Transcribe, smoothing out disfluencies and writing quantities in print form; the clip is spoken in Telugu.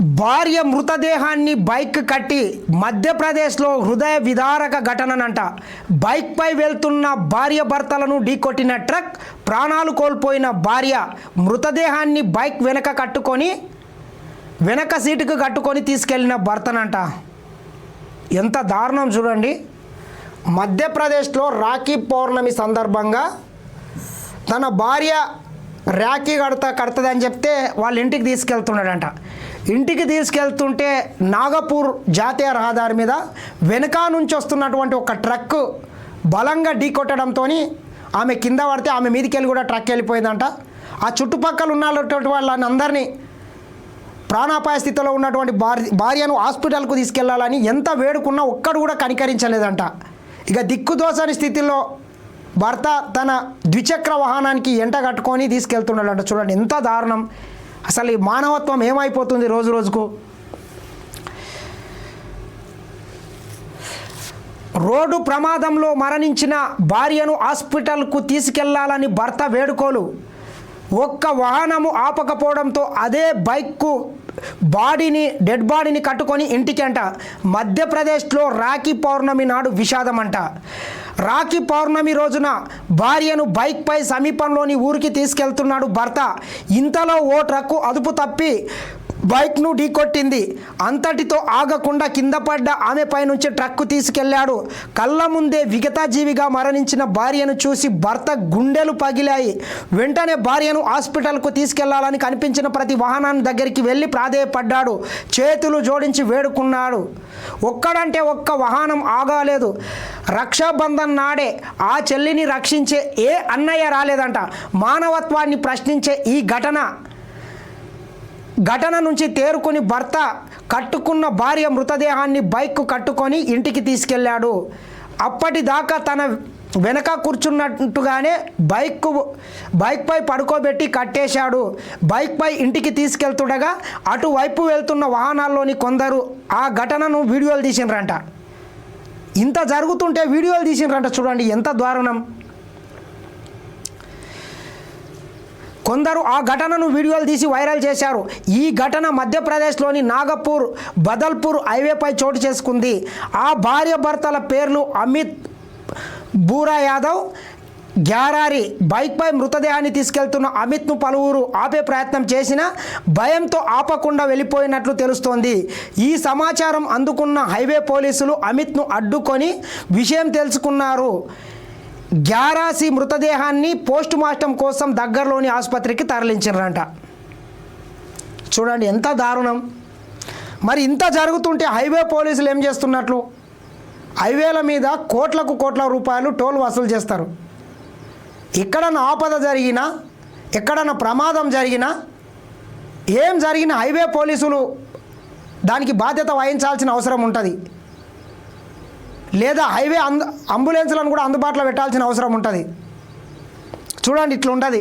భార్య మృతదేహాన్ని బైక్ కట్టి మధ్యప్రదేశ్లో హృదయ విదారక ఘటననంట. బైక్పై వెళ్తున్న భార్య భర్తలను ఢీకొట్టిన ట్రక్, ప్రాణాలు కోల్పోయిన భార్య మృతదేహాన్ని బైక్ వెనక సీటుకు కట్టుకొని తీసుకెళ్లిన భర్తనంట. ఎంత దారుణం చూడండి. మధ్యప్రదేశ్లో రాఖీ పౌర్ణమి సందర్భంగా తన భార్య రాఖీ కడుతుందని చెప్తే వాళ్ళ ఇంటికి తీసుకెళ్తున్నాడంట. ఇంటికి తీసుకెళ్తుంటే నాగపూర్ జాతీయ రహదారి మీద వెనక నుంచి వస్తున్నటువంటి ఒక ట్రక్ బలంగా ఢీకొట్టడంతో ఆమె కింద పడితే ఆమె మీదకి వెళ్ళి కూడా ట్రక్ వెళ్ళిపోయిందంట. ఆ చుట్టుపక్కల ఉన్నటువంటి వాళ్ళని అందరినీ ప్రాణాపాయ స్థితిలో ఉన్నటువంటి భార్యను హాస్పిటల్కు తీసుకెళ్లాలని ఎంత వేడుకున్నా ఒక్కడు కూడా కనికరించలేదంట. ఇక దిక్కుదోసని స్థితిలో భర్త తన ద్విచక్ర వాహనానికి ఎంట కట్టుకొని తీసుకెళ్తున్నాడంట. చూడండి ఎంత దారుణం. అసలు ఈ మానవత్వం ఏమైపోతుంది రోజు రోజుకు. రోడ్డు ప్రమాదంలో మరణించిన భార్యను హాస్పిటల్కు తీసుకెళ్లాలని భర్త వేడుకోలు. ఒక్క వాహనము ఆపకపోవడంతో అదే బైక్కు డెడ్ బాడీని కట్టుకొని ఇంటికంట. మధ్యప్రదేశ్లో రాఖీ పౌర్ణమి నాడు విషాదమంట. రాఖీ పౌర్ణమి రోజున భార్యను బైక్పై సమీపంలోని ఊరికి తీసుకెళ్తున్నాడు భర్త. ఇంతలో ఓ ట్రక్కు అదుపు తప్పి బైక్ను ఢీకొట్టింది. అంతటితో ఆగకుండా కింద పడ్డ ఆమెపై నుంచి ట్రక్కు తీసుకెళ్లాడు. కళ్ళ ముందే విగతజీవిగా మరణించిన భార్యను చూసి భర్త గుండెలు పగిలాయి. వెంటనే భార్యను హాస్పిటల్కు తీసుకెళ్లాలని కనిపించిన ప్రతి వాహనాన్ని దగ్గరికి వెళ్ళి ప్రాధేయపడ్డాడు. చేతులు జోడించి వేడుకున్నాడు. ఒక్కడంటే ఒక్క వాహనం ఆగలేదు. రక్షాబంధన్ నాడే ఆ చెల్లిని రక్షించే ఏ అన్నయ్య రాలేదంట. మానవత్వాన్ని ప్రశ్నించే ఈ ఘటన నుంచి తేరుకొని భర్త కట్టుకున్న భార్య మృతదేహాన్ని బైక్ కట్టుకొని ఇంటికి తీసుకెళ్లాడు. అప్పటిదాకా తన వెనక కూర్చున్నట్టుగానే బైక్పై పడుకోబెట్టి కట్టేశాడు. బైక్పై ఇంటికి తీసుకెళ్తుండగా అటువైపు వెళ్తున్న వాహనాల్లోని కొందరు ఆ ఘటనను వీడియోలు తీసిండ్రంట. ఇంత జరుగుతుంటే వీడియోలు తీసిండ్రంట. చూడండి ఎంత దారుణం. కొందరు ఆ ఘటనను వీడియోలు తీసి వైరల్ చేశారు. ఈ ఘటన మధ్యప్రదేశ్లోని నాగపూర్ బదల్పూర్ హైవేపై చోటు చేసుకుంది. ఆ భార్య భర్తల పేర్లు అమిత్ బూరా యాదవ్, గ్యారారి. బైక్పై మృతదేహాన్ని తీసుకెళ్తున్న అమిత్ను పలువురు ఆపే ప్రయత్నం చేసినా భయంతో ఆపకుండా వెళ్ళిపోయినట్లు తెలుస్తోంది. ఈ సమాచారం అందుకున్న హైవే పోలీసులు అమిత్ను అడ్డుకొని విషయం తెలుసుకున్నారు. గ్యారాసి మృతదేహాన్ని పోస్ట్ మార్టం కోసం దగ్గరలోని ఆసుపత్రికి తరలించారంట. చూడండి ఎంత దారుణం. మరి ఇంత జరుగుతుంటే హైవే పోలీసులు ఏం చేస్తున్నట్లు? హైవేల మీద కోట్ల రూపాయలు టోల్ వసూలు చేస్తారు. ఎక్కడన్నా ఆపద జరిగినా, ఎక్కడన్నా ప్రమాదం జరిగినా, ఏం జరిగినా హైవే పోలీసులు దానికి బాధ్యత వహించాల్సిన అవసరం ఉంటుంది. లేదా అంబులెన్స్లను కూడా అందుబాటులో పెట్టాల్సిన అవసరం ఉంటుంది. చూడండి ఇట్లా ఉంటుంది.